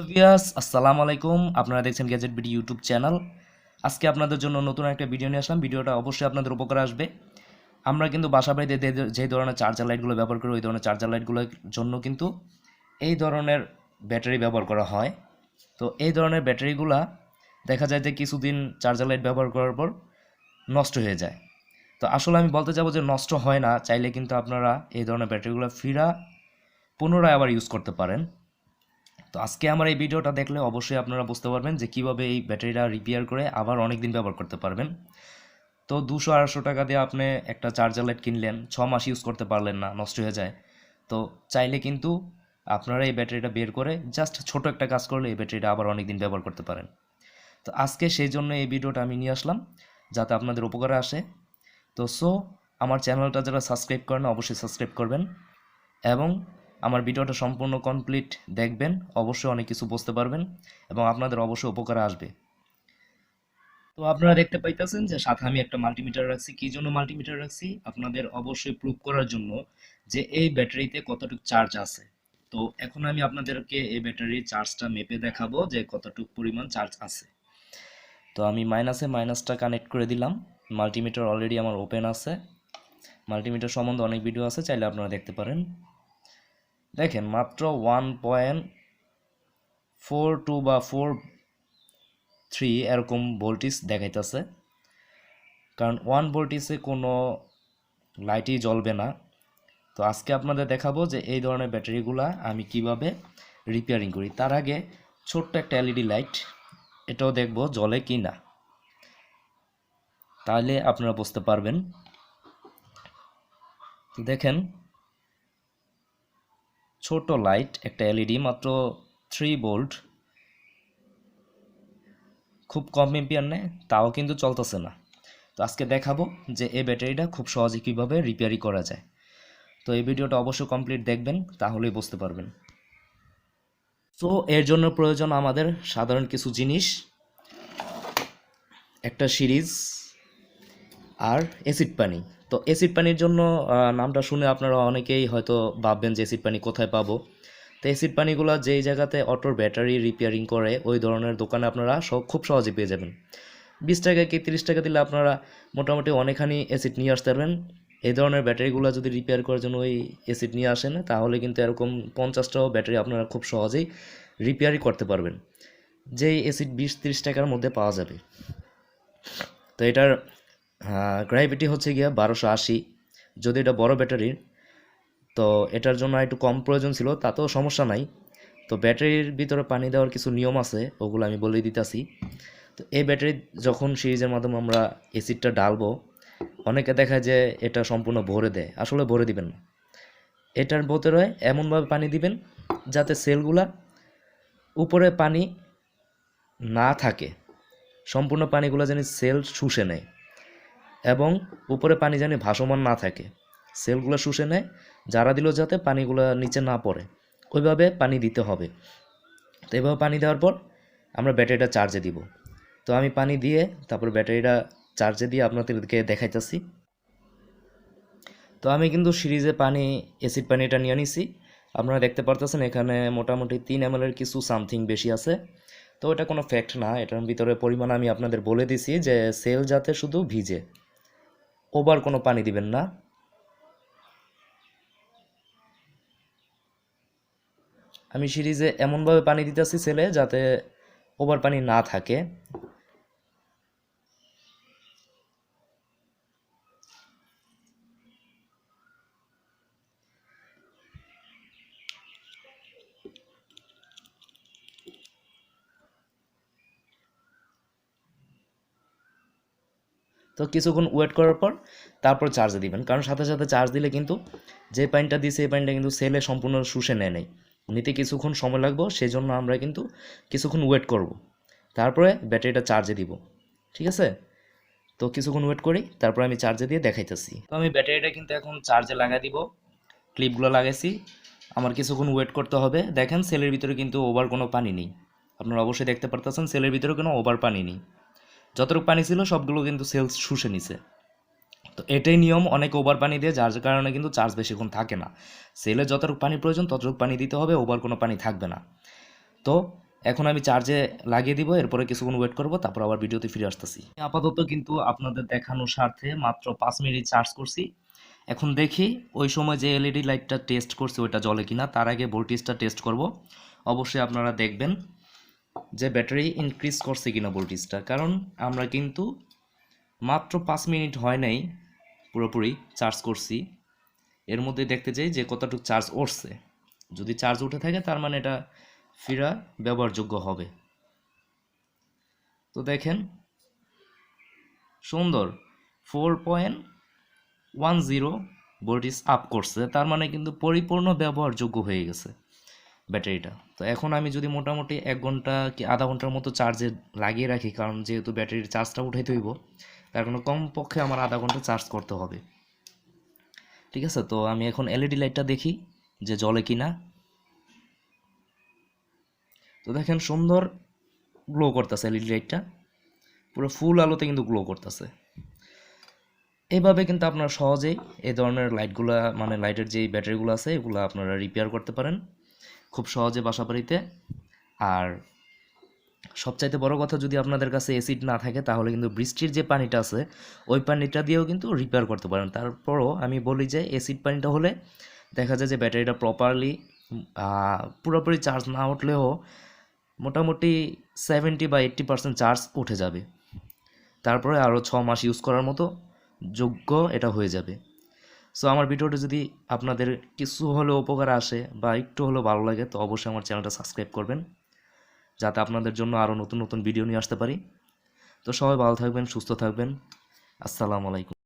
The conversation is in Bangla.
ভিউয়ার্স আসসালামু আলাইকুম। আপনারা দেখছেন গ্যাজেট বিডি ইউটিউব চ্যানেল। আজকে আপনাদের জন্য নতুন একটা ভিডিও নিয়ে আসলাম। ভিডিওটা অবশ্যই আপনাদের উপকারে আসবে। আমরা কিন্তু বাসা বাড়িতে যে ধরনের চার্জার লাইটগুলো ব্যবহার করি ওই ধরনের চার্জার লাইটগুলোর জন্য কিন্তু এই ধরনের ব্যাটারি ব্যবহার করা হয়। তো এই ধরনের ব্যাটারিগুলা দেখা যায় যে কিছুদিন চার্জার লাইট ব্যবহার করার পর নষ্ট হয়ে যায়। তো আসলে আমি বলতে চাবো যে নষ্ট হয় না, চাইলে কিন্তু আপনারা এই ধরনের ব্যাটারিগুলো পুনরায় আবার ইউজ করতে পারেন। তো আজকে আমার এই ভিডিওটা দেখলে অবশ্যই আপনারা বুঝতে পারবেন যে কিভাবে এই ব্যাটারিটা রিপেয়ার করে আবার অনেক দিন ব্যবহার করতে পারবেন। তো 200-250 টাকা দিয়ে আপনি একটা চার্জার লাইট কিনলেন, 6 মাস ইউজ করতে পারলেন না, নষ্ট হয়ে যায়। তো চাইলে কিন্তু আপনারা এই ব্যাটারিটা বের করে জাস্ট ছোট একটা কাজ করলে এই ব্যাটারিটা আবার অনেক দিন ব্যবহার করতে পারেন। তো আজকে সেই জন্য এই ভিডিওটা আমি নিয়ে আসলাম, যাতে আপনাদের উপকারে আসে। তো আমার চ্যানেলটা যারা সাবস্ক্রাইব করেন অবশ্যই সাবস্ক্রাইব করবেন এবং আমার ভিডিওটা সম্পূর্ণ কমপ্লিট দেখবেন, অবশ্যই অনেক কিছু বুঝতে পারবেন এবং আপনাদের অবশ্যই উপকারে আসবে। তো আপনারা দেখতে পাইতেছেন যে সাথে আমি একটা মাল্টিমিটার রাখছি। কি জন্য মাল্টিমিটার রাখছি? আপনাদের অবশ্যই প্রুভ করার জন্য যে এই ব্যাটারিতে কতটুকু চার্জ আছে। তো এখন আমি আপনাদেরকে এই ব্যাটারির চার্জটা মেপে দেখাবো যে কতটুকু পরিমাণ চার্জ আছে। তো আমি মাইনাসটা কানেক্ট করে দিলাম। মাল্টিমিটার অলরেডি আমার ওপেন আছে। মাল্টিমিটার সম্বন্ধে অনেক ভিডিও আছে, চাইলে আপনারা দেখতে পারেন। দেখেন মাত্র 1.42 বা 43 এরকম ভোল্টেজ দেখাইতেছে, কারণ 1 ভোল্টেজে কোনো লাইটই জ্বলবে না। তো আজকে আপনাদের দেখাবো যে এই ধরনের ব্যাটারিগুলা আমি কিভাবে রিপেয়ারিং করি। তার আগে ছোট্ট একটা এলইডি লাইট, এটাও দেখবো জ্বলে কি না, তাহলে আপনারা বুঝতে পারবেন। দেখেন ছোট লাইট, একটা এলইডি, মাত্র 3 ভোল্ট, খুব কম এম্পিয়ার নেয়, তাও কিন্তু চলতেছে না। তো আজকে দেখাবো যে এই ব্যাটারিটা খুব সহজে কীভাবে রিপেয়ারিং করা যায়। তো এই ভিডিওটা অবশ্যই কমপ্লিট দেখবেন, তাহলেই বুঝতে পারবেন। তো এর জন্য প্রয়োজন আমাদের সাধারণ কিছু জিনিস, একটা সিরিজ আর অ্যাসিড পানি। তো অ্যাসিড পানির জন্য নামটা শুনে আপনারা অনেকেই হয়তো ভাববেন যে অ্যাসিড পানি কোথায় পাবো। তো অ্যাসিড পানিগুলো যেই জায়গাতে অটোর ব্যাটারি রিপেয়ারিং করে ওই ধরনের দোকানে আপনারা খুব সহজে পেয়ে যাবেন। 20 টাকা কি 30 টাকা দিলে আপনারা মোটামুটি অনেকখানি অ্যাসিড নিয়ে আসতে পারবেন। এই ধরনের ব্যাটারিগুলো যদি রিপেয়ার করার জন্য ওই অ্যাসিড নিয়ে আসেন, তাহলে কিন্তু এরকম 50টাও ব্যাটারি আপনারা খুব সহজেই রিপেয়ারই করতে পারবেন, যেই অ্যাসিড 20-30 টাকার মধ্যে পাওয়া যাবে। তো এটার গ্র্যাভিটি হচ্ছে গিয়া 1280। যদি এটা বড় ব্যাটারির, তো এটার জন্য একটু কম প্রয়োজন ছিল, তাতেও সমস্যা নাই। তো ব্যাটারির ভিতরে পানি দেওয়ার কিছু নিয়ম আছে, ওগুলো আমি বলে দিতেছি। তো এই ব্যাটারি যখন সিরিজের মাধ্যমে আমরা অ্যাসিডটা ঢালবো, অনেকে দেখায় যে এটা সম্পূর্ণ ভরে দেয়, আসলে ভরে দিবেন না। এটার ভিতরে এমনভাবে পানি দিবেন যাতে সেলগুলা উপরে পানি না থাকে, সম্পূর্ণ পানিগুলো যেন সেল শুষে নেয় এবং উপরে পানি যেন ভাসমান না থাকে, সেলগুলো শুষে নেয়। যারা দিল যাতে পানিগুলো নিচে না পড়ে, ওইভাবে পানি দিতে হবে। তো এভাবে পানি দেওয়ার পর আমরা ব্যাটারিটা চার্জে দিব। তো আমি পানি দিয়ে তারপর ব্যাটারিটা চার্জে দিয়ে আপনাদেরকে দেখাইতেছি। তো আমি কিন্তু সিরিজে অ্যাসিড পানিটা নিয়ে নিছি। আপনারা দেখতে পারতেছেন এখানে মোটামুটি 3 ml এর কিছু সামথিং বেশি আছে। তো এটা কোনো ফ্যাক্ট না, এটার ভিতরে পরিমাণ আমি আপনাদের বলে দিছি যে সেল যাতে শুধু ভিজে, ওভার কোনো পানি দিবেন না। আমি সিরিজে এমনভাবে পানি দিতেছি সেলে যাতে ওভার পানি না থাকে। তো কিছুক্ষণ ওয়েট করার পর তারপর চার্জে দিবেন, কারণ সাথে সাথে চার্জ দিলে কিন্তু যে পানিটা দিছে এই পানিটা কিন্তু সেলে সম্পূর্ণ শুষে নেয় নাই, নিতে কিছুক্ষণ সময় লাগবে। সেই জন্য আমরা কিন্তু কিছুক্ষণ ওয়েট করব, তারপরে ব্যাটারিটা চার্জে দিব। ঠিক আছে? তো কিছুক্ষণ ওয়েট করি, তারপরে আমি চার্জে দিয়ে দেখাইতেছি। তো আমি ব্যাটারিটা কিন্তু এখন চার্জে লাগাই দিব, ক্লিপগুলো লাগাইছি। আমার কিছুক্ষণ ওয়েট করতে হবে। দেখেন সেলের ভিতরে কিন্তু ওভার কোনো পানি নেই, আপনারা অবশ্যই দেখতে পারতেছেন সেলের ভিতরে কোনো ওভার পানি নেই। যতটুকু পানি ছিল সবগুলো কিন্তু সেলস শুষে নিছে। তো এটাই নিয়ম, অনেক ওভার পানি দিয়ে, যার কারণে কিন্তু চার্জ বেশিক্ষণ থাকে না। সেলে যতটুকু পানি প্রয়োজন ততটুকু পানি দিতে হবে, ওভার কোনো পানি থাকবে না। তো এখন আমি চার্জে লাগিয়ে দিব, এরপরে কিছুক্ষণ ওয়েট করব, তারপর আবার ভিডিওতে ফিরে আসতেছি। আপাতত কিন্তু আপনাদের দেখানোর স্বার্থে মাত্র 5 মিনিট চার্জ করছি। এখন দেখি ওই সময় যে এলইডি লাইটটা টেস্ট করছি ওইটা জ্বলে কিনা। তার আগে ভোল্টেজটা টেস্ট করব। অবশ্যই আপনারা দেখবেন যে ব্যাটারি ইনক্রিজ করছে কিনা ভোল্টেজটা, কারণ আমরা কিন্তু মাত্র 5 মিনিট হয় নাই পুরোপুরি চার্জ করছি, এর মধ্যে দেখতে চাই যে কতটুকু চার্জ উঠছে। যদি চার্জ উঠে থাকে তার মানে এটা ফিরা ব্যবহারযোগ্য হবে। তো দেখেন সুন্দর 4.10 ভোল্টেজ আপ করছে, তার মানে কিন্তু পরিপূর্ণ ব্যবহারযোগ্য হয়ে গেছে ব্যাটারিটা। তো এখন আমি যদি মোটামুটি 1 ঘন্টা কি আধা ঘন্টার মতো চার্জে লাগিয়ে রাখি, কারণ যেহেতু ব্যাটারির চার্জটা উঠাইতে হইব, তার কারণে কমপক্ষে আমার আধা ঘন্টা চার্জ করতে হবে। ঠিক আছে, তো আমি এখন এলইডি লাইটটা দেখি যে জ্বলে কি না। তো দেখেন সুন্দর গ্লো করতেছে এলইডি লাইটটা, পুরো ফুল আলোতে কিন্তু গ্লো করতেছে। এইভাবে কিন্তু আপনারা সহজেই এই ধরনের লাইটগুলা, মানে লাইটের যেই ব্যাটারিগুলো আছে এগুলো আপনারা রিপেয়ার করতে পারেন খুব সহজে বাসা বাড়িতে। আর সবচাইতে বড় কথা, যদি আপনাদের কাছে অ্যাসিড না থাকে তাহলে কিন্তু বৃষ্টির যে পানিটা আছে ওই পানিটা দিয়েও কিন্তু রিপেয়ার করতে পারেন। তারপরও আমি বলি যে অ্যাসিড পানিটা হলে দেখা যায় যে ব্যাটারিটা প্রপারলি পুরোপুরি চার্জ না উঠলেও মোটামুটি 70 বা 80% চার্জ উঠে যাবে। তারপরে আরও 6 মাস ইউজ করার মতো যোগ্য এটা হয়ে যাবে। সো আমার ভিডিওটা যদি আপনাদের কিছু হলেও উপকার আসে বা একটু হলেও ভালো লাগে, তো অবশ্যই আমার চ্যানেলটা সাবস্ক্রাইব করবেন, যাতে আপনাদের জন্য আরও নতুন নতুন ভিডিও নিয়ে আসতে পারি। তো সবাই ভালো থাকবেন, সুস্থ থাকবেন। আসসালামু আলাইকুম।